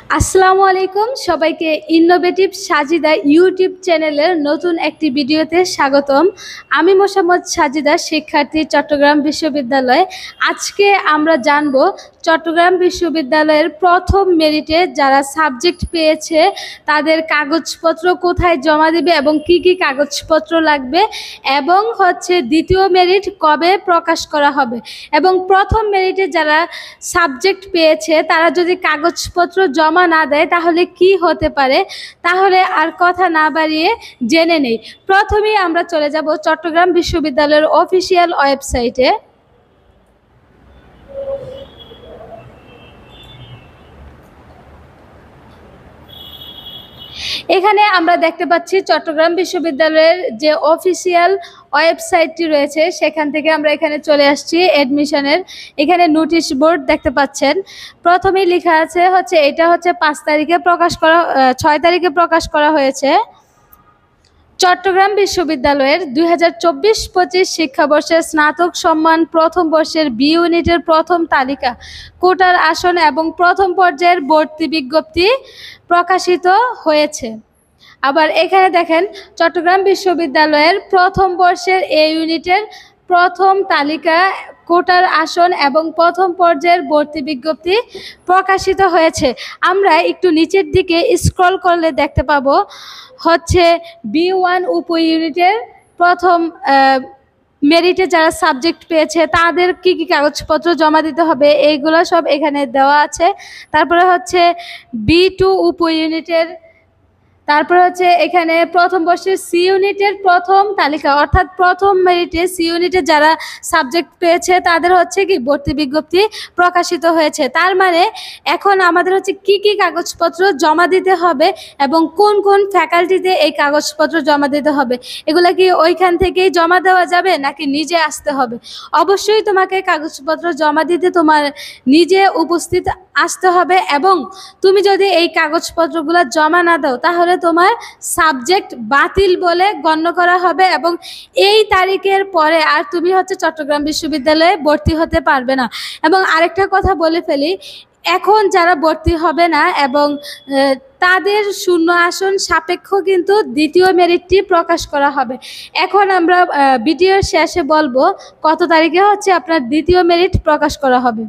আসসালামু আলাইকুম সবাইকে ইনোভেটিভ সাজিদা ইউটিউব চ্যানেলের নতুন একটি ভিডিওতে স্বাগতম। আমি মোসাম্মদ সাজিদা, শিক্ষার্থী, চট্টগ্রাম বিশ্ববিদ্যালয়। আজকে আমরা জানব চট্টগ্রাম বিশ্ববিদ্যালয়ের প্রথম মেরিটে যারা সাবজেক্ট পেয়েছে তাদের কাগজপত্র কোথায় জমা দেবে এবং কি কি কাগজপত্র লাগবে, এবং দ্বিতীয় মেরিট কবে প্রকাশ করা হবে, এবং প্রথম মেরিটে যারা সাবজেক্ট পেয়েছে তারা যদি কাগজপত্র জমা না দেয় তাহলে কি হতে পারে। তাহলে আর কথা না বাড়িয়ে জেনে নেই। প্রথমেই আমরা চলে যাব চট্টগ্রাম বিশ্ববিদ্যালয়ের অফিসিয়াল ওয়েবসাইটে। এখানে আমরা দেখতে পাচ্ছি চট্টগ্রাম বিশ্ববিদ্যালয়ের যে অফিসিয়াল ওয়েবসাইটটি রয়েছে সেখান থেকে আমরা এখানে চলে আসছি। অ্যাডমিশনের এখানে নোটিশ বোর্ড দেখতে পাচ্ছেন। প্রথমেই লেখা আছে এটা 5 তারিখে প্রকাশ করা 6 তারিখে প্রকাশ করা হয়েছে। চট্টগ্রাম বিশ্ববিদ্যালয়ের 2024-25 শিক্ষাবর্ষের স্নাতক সম্মান প্রথম বর্ষের বি ইউনিটের প্রথম তালিকা, কোটার আসন এবং প্রথম পর্যায়ের ভর্তি বিজ্ঞপ্তি প্রকাশিত হয়েছে। আবার এখানে দেখেন চট্টগ্রাম বিশ্ববিদ্যালয়ের প্রথম বর্ষের এ ইউনিটের প্রথম তালিকা, কোটার আসন এবং প্রথম পর্যায়ের ভর্তি বিজ্ঞপ্তি প্রকাশিত হয়েছে। আমরা একটু নিচের দিকে স্ক্রল করলে দেখতে পাবো B1 উপ ইউনিটের প্রথম মেরিটে যারা সাবজেক্ট পেয়েছে তাদের কি কি কাগজপত্র জমা দিতে হবে এইগুলো সব এখানে দেওয়া আছে। তারপরে B2 উপ ইউনিটের, তারপর এখানে প্রথম বর্ষের সি ইউনিটের প্রথম তালিকা, অর্থাৎ প্রথম মেরিটে সি ইউনিটে যারা সাবজেক্ট পেয়েছে তাদের কি ভর্তি বিজ্ঞপ্তি প্রকাশিত হয়েছে। তার মানে এখন আমাদের কি কি কাগজপত্র জমা দিতে হবে এবং কোন কোন ফ্যাকাল্টিতে এই কাগজপত্র জমা দিতে হবে, এগুলো কি ওইখান থেকেই জমা দেওয়া যাবে নাকি নিজে আসতে হবে? অবশ্যই তোমাকে কাগজপত্র জমা দিতে তোমার নিজে উপস্থিত আসতে হবে, এবং তুমি যদি এই কাগজপত্রগুলো জমা না দাও তাহলে তোমার সাবজেক্ট বাতিল বলে গণ্য করা হবে, এবং এই তারিখের পরে আর তুমি চট্টগ্রাম বিশ্ববিদ্যালয়ে ভর্তি হতে পারবে না। এবং আরেকটা কথা বলে ফেলি, এখন যারা ভর্তি হবে না এবং তাদের শূন্য আসন সাপেক্ষ কিন্তু দ্বিতীয় মেরিটটি প্রকাশ করা হবে। এখন আমরা ভিডিওর শেষে বলবো কত তারিখে আপনার দ্বিতীয় মেরিট প্রকাশ করা হবে।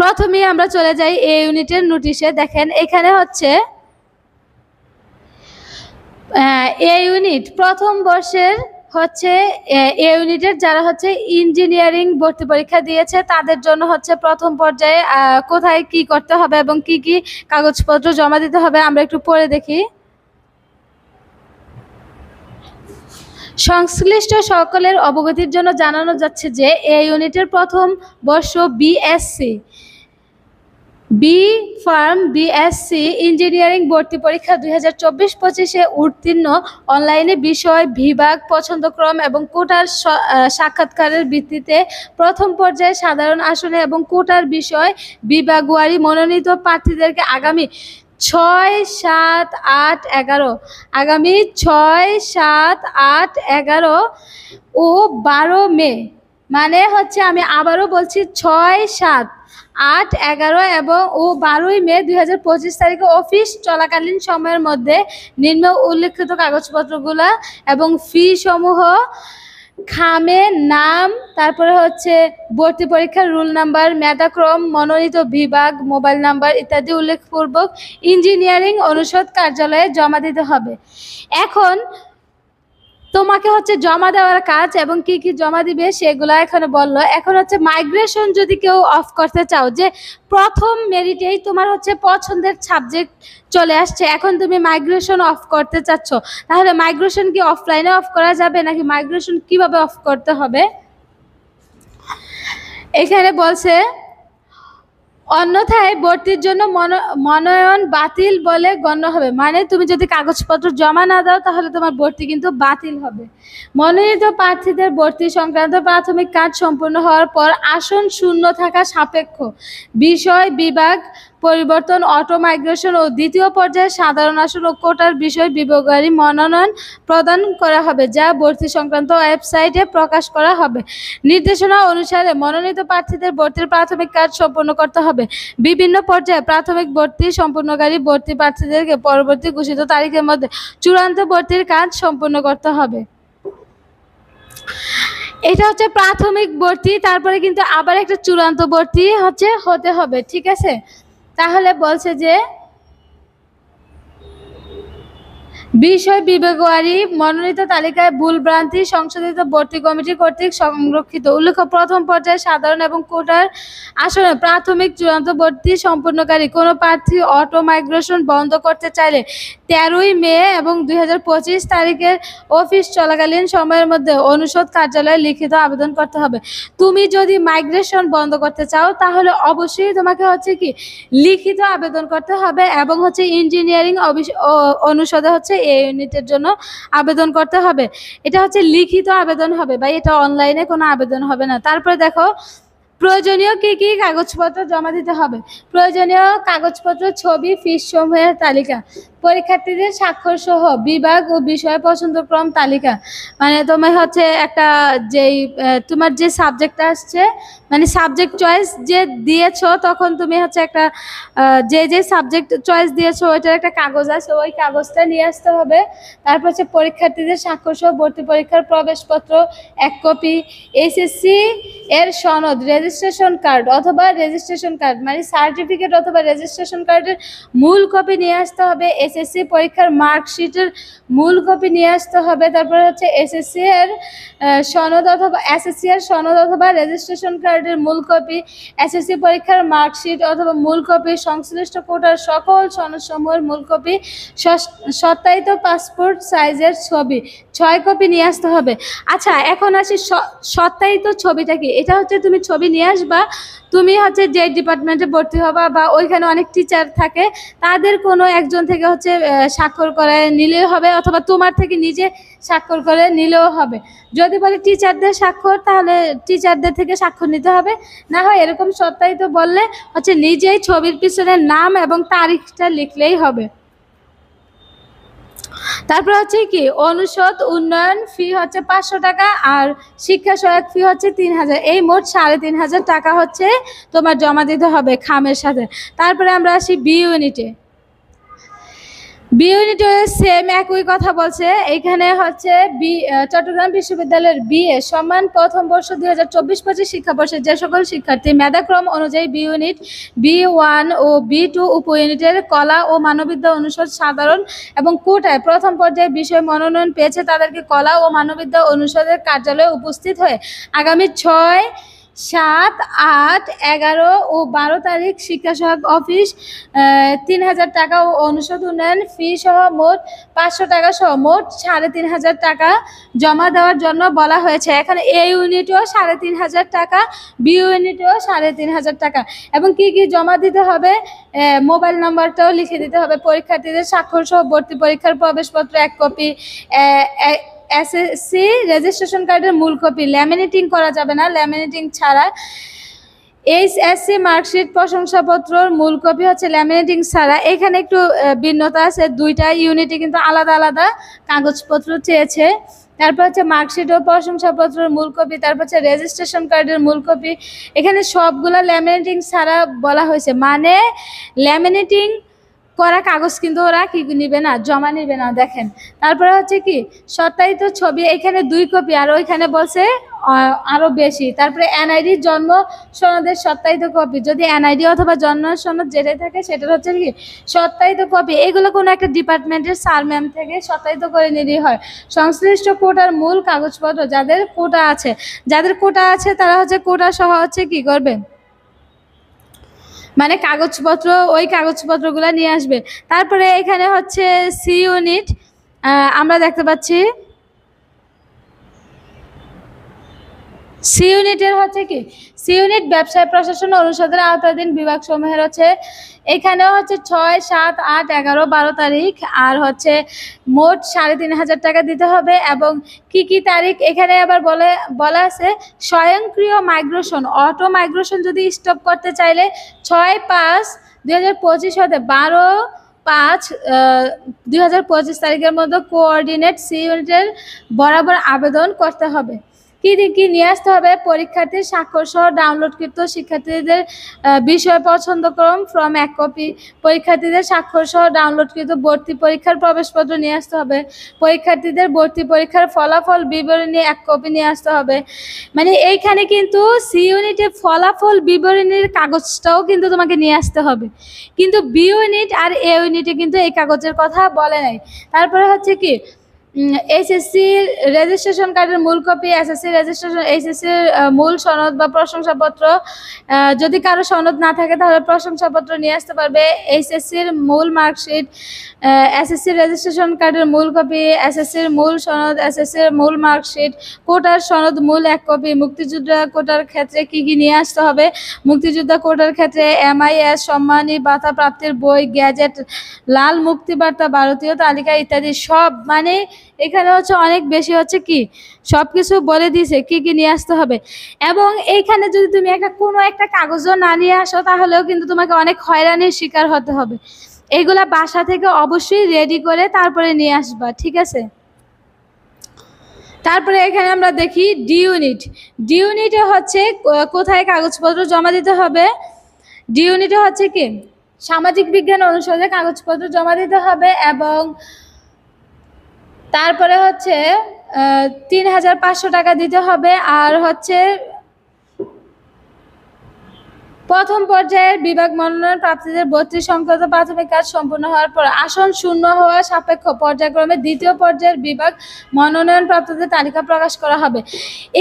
প্রথমেই আমরা চলে যাই এ ইউনিটের নোটিশে। দেখেন এখানে এ ইউনিট প্রথম বর্ষের এ ইউনিটের যারা ইঞ্জিনিয়ারিং ভর্তি পরীক্ষা দিয়েছে তাদের জন্য প্রথম পর্যায়ে কোথায় কি করতে হবে এবং কি কি কাগজপত্র জমা দিতে হবে আমরা একটু পড়ে দেখি। সংশ্লিষ্ট সকলের অবগতির জন্য জানানো যাচ্ছে যে এ ইউনিটের প্রথম বর্ষ বি ফার্ম বিএসসি ইঞ্জিনিয়ারিং ভর্তি পরীক্ষা 2024-25-এ উত্তীর্ণ অনলাইনে বিষয় বিভাগ পছন্দক্রম এবং কোটার সাক্ষাৎকারের ভিত্তিতে প্রথম পর্যায়ে সাধারণ আসনে এবং কোটার বিষয় বিভাগওয়ারি মনোনীত প্রার্থীদেরকে আগামী 6-7-8-11 ও 12 মে, মানে আমি আবারও বলছি 6-7-8-11 এবং 12 মে 2025 তারিখে অফিস চলাকালীন সময়ের মধ্যে নিম্ন উল্লেখিত কাগজপত্রগুলো এবং ফি সমূহ খামে নাম, তারপরে ভর্তি পরীক্ষার রুল নাম্বার, মেধাক্রম, মনোনীত বিভাগ, মোবাইল নাম্বার ইত্যাদি উল্লেখপূর্বক ইঞ্জিনিয়ারিং অনুষদ কার্যালয়ে জমা দিতে হবে। এখন তোমাকে জমা দেওয়ার কাজ এবং কি কি জমা দিবে সেগুলো এখানে বললো। এখন মাইগ্রেশন যদি কেউ অফ করতে চাও, যে প্রথম মেরিটেই তোমার পছন্দের সাবজেক্ট চলে আসছে, এখন তুমি মাইগ্রেশন অফ করতে চাচ্ছ, তাহলে মাইগ্রেশন কি অফলাইনে অফ করা যাবে নাকি মাইগ্রেশন কিভাবে অফ করতে হবে? এখানে বলছে অন্যথায় ভর্তির জন্য মনোনয়ন বাতিল বলে গণ্য হবে, মানে তুমি যদি কাগজপত্র জমা না দাও তাহলে তোমার ভর্তি কিন্তু বাতিল হবে। মনোনীত প্রার্থীদের ভর্তি সংক্রান্ত প্রাথমিক কাজ সম্পূর্ণ হওয়ার পর আসন শূন্য থাকা সাপেক্ষ বিষয় বিভাগ পরিবর্তন, অটো মাইগ্রেশন ও দ্বিতীয় পর্যায়ে সাধারণ আসন ও কোটার বিষয় বিভাগীয় মনোনয়ন প্রদান করা হবে, যা ভর্তি সংক্রান্ত ওয়েবসাইটে প্রকাশ করা হবে। নির্দেশনা অনুসারে মনোনীত প্রার্থীদের ভর্তির প্রাথমিক কাজ সম্পন্ন করতে হবে। বিভিন্ন পর্যায়ে প্রাথমিক ভর্তি সম্পূর্ণকারী ভর্তি প্রার্থীদেরকে পরবর্তী ঘোষিত তারিখের মধ্যে চূড়ান্ত ভর্তির কাজ সম্পন্ন করতে হবে। এটা হচ্ছে প্রাথমিক ভর্তি, তারপরে কিন্তু আবার একটা চূড়ান্ত ভর্তি হতে হবে, ঠিক আছে। তাহলে বলছে যে বিষয় বিভাগীয় মনোনীত তালিকায় ভুলভ্রান্তি সংশোধিত ভর্তি কমিটি কর্তৃক সংরক্ষিত। উল্লেখ্য, প্রথম পর্যায়ে সাধারণ এবং কোটার আসনে প্রাথমিক চূড়ান্ত ভর্তি সম্পূর্ণকারী কোনো প্রার্থী অটো মাইগ্রেশন বন্ধ করতে চাইলে 13ই মে এবং 2025 তারিখের অফিস চলাকালীন সময়ের মধ্যে অনুষদ কার্যালয়ে লিখিত আবেদন করতে হবে। তুমি যদি মাইগ্রেশন বন্ধ করতে চাও তাহলে অবশ্যই তোমাকে কি লিখিত আবেদন করতে হবে এবং ইঞ্জিনিয়ারিং অনুষদে এই ইউনিটের জন্য আবেদন করতে হবে। এটা লিখিত আবেদন হবে ভাই, এটা অনলাইনে কোনো আবেদন হবে না। তারপরে দেখো প্রয়োজনীয় কি কি কাগজপত্র জমা দিতে হবে। প্রয়োজনীয় কাগজপত্র: ছবি, ফিস সমূহের তালিকা, পরীক্ষার্থীদের স্বাক্ষর সহ বিভাগ ও বিষয় পছন্দক্রম তালিকা। মানে তুমি একটা তোমার যে সাবজেক্টটা আসছে, মানে সাবজেক্ট চয়েস যে দিয়েছো, তখন তুমি একটা যে সাবজেক্ট চয়েস দিয়েছো ওইটার একটা কাগজ আছে, ওই কাগজটা নিয়ে আসতে হবে। তারপর পরীক্ষার্থীদের স্বাক্ষর সহ ভর্তি পরীক্ষার প্রবেশপত্র 1 কপি, এসএসসি এর সনদ, রেজিস্ট্রেশন কার্ড অথবা রেজিস্ট্রেশন কার্ড মানে সার্টিফিকেট অথবা রেজিস্ট্রেশন কার্ডের মূল কপি নিয়ে আসতে হবে। এসএসসি পরীক্ষার মার্কশিটের মূল কপি নিয়ে আসতে হবে। তারপর এসএসসি এর সনদ অথবা রেজিস্ট্রেশন কার্ডের মূল কপি, এসএসসি পরীক্ষার মার্কশিট অথবা মূল কপি, সংশ্লিষ্ট কোটার সকল সনদসমূহের মূল কপি, সত্যায়িত পাসপোর্ট সাইজের ছবি 6 কপি নিয়ে আসতে হবে। আচ্ছা, এখন আসি সত্যায়িত ছবিটা কি। এটা তুমি ছবি নিয়ে আসবা, তুমি যে ডিপার্টমেন্টে ভর্তি হবা বা ওইখানে অনেক টিচার থাকে, তাদের কোনো একজন থেকে স্বাক্ষর করে নিলেও হবে, অথবা তোমার থেকে নিজে স্বাক্ষর করে নিলেও হবে। যদি বলে টিচারদের স্বাক্ষর, তাহলে টিচারদের থেকে স্বাক্ষর নিতে হবে। না হয় এরকম সত্যায়িত বললে নিজেই ছবির পিছনে নাম এবং তারিখটা লিখলেই হবে। তারপর কি অনুষদ উন্নয়ন ফি 500 টাকা আর শিক্ষা সহায়ক ফি 3000। এই মোট 3500 টাকা তোমার জমা দিতে হবে খামের সাথে। তারপরে আমরা আসি বি ইউনিটে। বি ইউনিটে সেম একই কথা বলছে। এখানে চট্টগ্রাম বিশ্ববিদ্যালয়ের বিএ সম্মান প্রথম বর্ষ 2024-25 শিক্ষাবর্ষে যে সকল শিক্ষার্থী মেধাক্রম অনুযায়ী বি ইউনিট, B1 ও B2 উপ ইউনিটের কলা ও মানবিদ্যা অনুষদ সাধারণ এবং কোটায় প্রথম পর্যায়ে বিষয় মনোনয়ন পেয়েছে, তাদেরকে কলা ও মানবিদ্যা অনুষদের কার্যালয়ে উপস্থিত হয়ে আগামী 6, 7, 8, 11 ও 12 তারিখ শিক্ষা সহায়ক অফিস 3000 টাকা ও অনুষদ উন্নয়ন ফি সহ মোট 500 টাকা সহ মোট 3500 টাকা জমা দেওয়ার জন্য বলা হয়েছে। এখানে এ ইউনিটেও 3500 টাকা, বি ইউনিটেও 3500 টাকা। এবং কি কি জমা দিতে হবে, মোবাইল নাম্বারটাও লিখে দিতে হবে। পরীক্ষার্থীদের স্বাক্ষর সহ ভর্তি পরীক্ষার প্রবেশপত্র 1 কপি, এসএসসি রেজিস্ট্রেশন কার্ডের মূল কপি, ল্যামিনেটিং করা যাবে না, ল্যামিনেটিং ছাড়া। এইচএসসি মার্কশিট প্রশংসাপত্রর মূল কপি ল্যামিনেটিং ছাড়া। এখানে একটু ভিন্নতা আছে, দুইটা ইউনিটে কিন্তু আলাদা আলাদা কাগজপত্র চেয়েছে। তারপর মার্কশিট ও প্রশংসাপত্রের মূল কপি, তারপর রেজিস্ট্রেশন কার্ডের মূল কপি। এখানে সবগুলা ল্যামিনেটিং ছাড়া বলা হয়েছে, মানে ল্যামিনেটিং করা কাগজ কিন্তু ওরা কি নিবে না, জমা নিবে না। দেখেন, তারপরে কি সত্যায়িত ছবি, এখানে 2 কপি আর ওইখানে বলছে আরো বেশি। তারপরে এনআইডি জন্ম সনদের সত্যায়িত কপি, যদি এনআইডি অথবা জন্ম সনদ যেটাই থাকে সেটার কি সত্যায়িত কপি। এগুলো কোনো একটা ডিপার্টমেন্টের স্যার ম্যাম থেকে সত্যায়িত করে নিলেই হয়। সংশ্লিষ্ট কোটার মূল কাগজপত্র, যাদের কোটা আছে তারা কোটা সহ কি করবে, মানে কাগজপত্র, ওই কাগজপত্রগুলো নিয়ে আসবে। তারপরে এখানে সি ইউনিট আমরা দেখতে পাচ্ছি। সি ইউনিটের কি সি ইউনিট ব্যবসায় প্রশাসন অনুষদের আওতাধীন বিভাগ সমূহের এখানেও 6, 7, 8, 11, 12 তারিখ আর মোট 3500 টাকা দিতে হবে। এবং কি কি তারিখ এখানে আবার বলা আছে, স্বয়ংক্রিয় মাইগ্রেশন, অটো মাইগ্রেশন যদি স্টপ করতে চাইলে 6, 5, 2025 হতে 12/5/2025 তারিখের মধ্যে কোঅর্ডিনেট সি ইউনিটের বরাবর আবেদন করতে হবে। কি কি নিয়ে আসতে হবে? পরীক্ষার্থীর স্বাক্ষর সহ ডাউনলোডকৃত শিক্ষার্থীদের বিষয় পছন্দক্রম ফর্ম 1 কপি, পরীক্ষার্থীদের স্বাক্ষর সহ ডাউনলোডকৃত ভর্তি পরীক্ষার প্রবেশপত্র নিয়ে আসতে হবে, পরীক্ষার্থীদের ভর্তি পরীক্ষার ফলাফল বিবরণী 1 কপি নিয়ে আসতে হবে। মানে এইখানে কিন্তু সি ইউনিটে ফলাফল বিবরণীর কাগজটাও কিন্তু তোমাকে নিয়ে আসতে হবে, কিন্তু বি ইউনিট আর এ ইউনিটে কিন্তু এই কাগজের কথা বলে নাই। তারপরে হচ্ছে কি, এইচএসসির রেজিস্ট্রেশন কার্ডের মূল কপি, এইচএসসির মূল সনদ বা প্রশংসাপত্র, যদি কারো সনদ না থাকে তাহলে প্রশংসাপত্র নিয়ে আসতে পারবে, এইচএসসির মূল মার্কশিট, এসএসসির রেজিস্ট্রেশন কার্ডের মূল কপি, এসএসসির মূল সনদ, এসএসসির মূল মার্কশিট, কোটার সনদ মূল 1 কপি। মুক্তিযোদ্ধা কোটার ক্ষেত্রে কি কি নিয়ে আসতে হবে? মুক্তিযোদ্ধা কোটার ক্ষেত্রে MIS সম্মানী ভাতা প্রাপ্তির বই, গ্যাজেট, লাল মুক্তিবার্তা, ভারতীয় তালিকা ইত্যাদি সব। মানে এখানে হচ্ছে অনেক বেশি হচ্ছে কি সব কিছু বলে দিয়েছে কি কি নিয়ে আসতে হবে। এবং এইখানে যদি তুমি কোনো একটা কাগজও না নিয়ে আসো তাহলেও কিন্তু তোমাকে অনেক হয়রানির শিকার হতে হবে। এইগুলা বাসা থেকে অবশ্যই রেডি করে তারপরে নিয়ে আসবা, ঠিক আছে? তারপরে এখানে আমরা দেখি ডি ইউনিট। ডি ইউনিটে হচ্ছে কোথায় কাগজপত্র জমা দিতে হবে? ডি ইউনিটে হচ্ছে কি সামাজিক বিজ্ঞান অনুষদে কাগজপত্র জমা দিতে হবে, এবং তারপরে হচ্ছে 3500 টাকা দিতে হবে। আর হচ্ছে প্রথম পর্যায়ের বিভাগ মনোনয়ন প্রাপ্তিদের 32 সংক্রান্ত প্রাথমিক কাজ সম্পূর্ণ হওয়ার পর আসন শূন্য হওয়া সাপেক্ষ পর্যায়ক্রমে দ্বিতীয় পর্যায়ের বিভাগ মনোনয়ন প্রাপ্তদের তালিকা প্রকাশ করা হবে।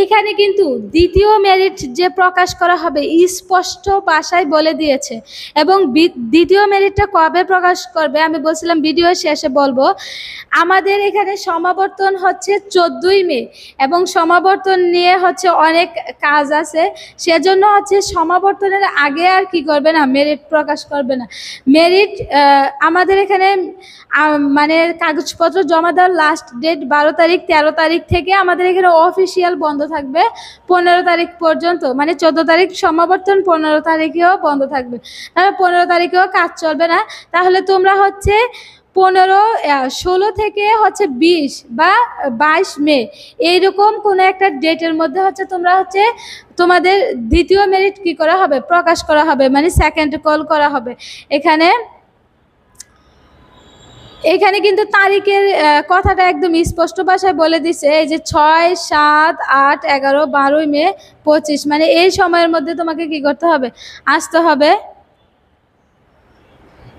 এখানে কিন্তু দ্বিতীয় মেরিট যে প্রকাশ করা হবে স্পষ্ট ভাষায় বলে দিয়েছে। এবং দ্বিতীয় মেরিটটা কবে প্রকাশ করবে আমি বলছিলাম ভিডিও শেষে বলবো। আমাদের এখানে সমাবর্তন হচ্ছে 14ই মে, এবং সমাবর্তন নিয়ে হচ্ছে অনেক কাজ আছে, সেজন্য হচ্ছে সমাবর্তনের আগে আর কি করবে না, মেরিট প্রকাশ করবে না। মেরিট আমাদের এখানে মানে কাগজপত্র জমা দেওয়ার লাস্ট ডেট 12 তারিখ, 13 তারিখ থেকে আমাদের এখানে অফিসিয়াল বন্ধ থাকবে 15 তারিখ পর্যন্ত। মানে 14 তারিখ সমাবর্তন, 15 তারিখেও বন্ধ থাকবে। তাহলে 15 তারিখেও কাজ চলবে না। তাহলে তোমরা হচ্ছে 16 থেকে হচ্ছে 20 বা 22 মে এইরকম কোনো একটা ডেটের মধ্যে হচ্ছে তোমরা হচ্ছে তোমাদের দ্বিতীয় মেরিট কি করা হবে, প্রকাশ করা হবে, মানে সেকেন্ড কল করা হবে। এখানে কিন্তু তারিখের কথাটা একদম স্পষ্ট ভাষায় বলে দিছে, এই যে 6, 7, 8, 11, 12 মে, 25, মানে এই সময়ের মধ্যে তোমাকে কি করতে হবে, আসতে হবে।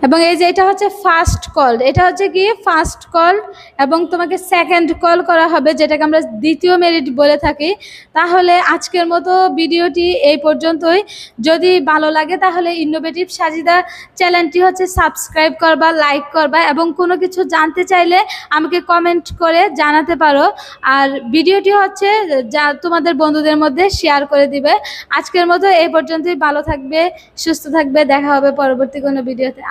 এবং এই যে এটা হচ্ছে ফার্স্ট কল, এটা হচ্ছে কি ফার্স্ট কল, এবং তোমাকে সেকেন্ড কল করা হবে, যেটাকে আমরা দ্বিতীয় মেরিট বলে থাকি। তাহলে আজকের মতো ভিডিওটি এই পর্যন্তই। যদি ভালো লাগে তাহলে ইনোভেটিভ সাজিদা চ্যানেলটি হচ্ছে সাবস্ক্রাইব করবা, লাইক করবা, এবং কোনো কিছু জানতে চাইলে আমাকে কমেন্ট করে জানাতে পারো। আর ভিডিওটি হচ্ছে যা তোমাদের বন্ধুদের মধ্যে শেয়ার করে দিবে। আজকের মতো এই পর্যন্তই। ভালো থাকবে, সুস্থ থাকবে, দেখা হবে পরবর্তী কোনো ভিডিওতে।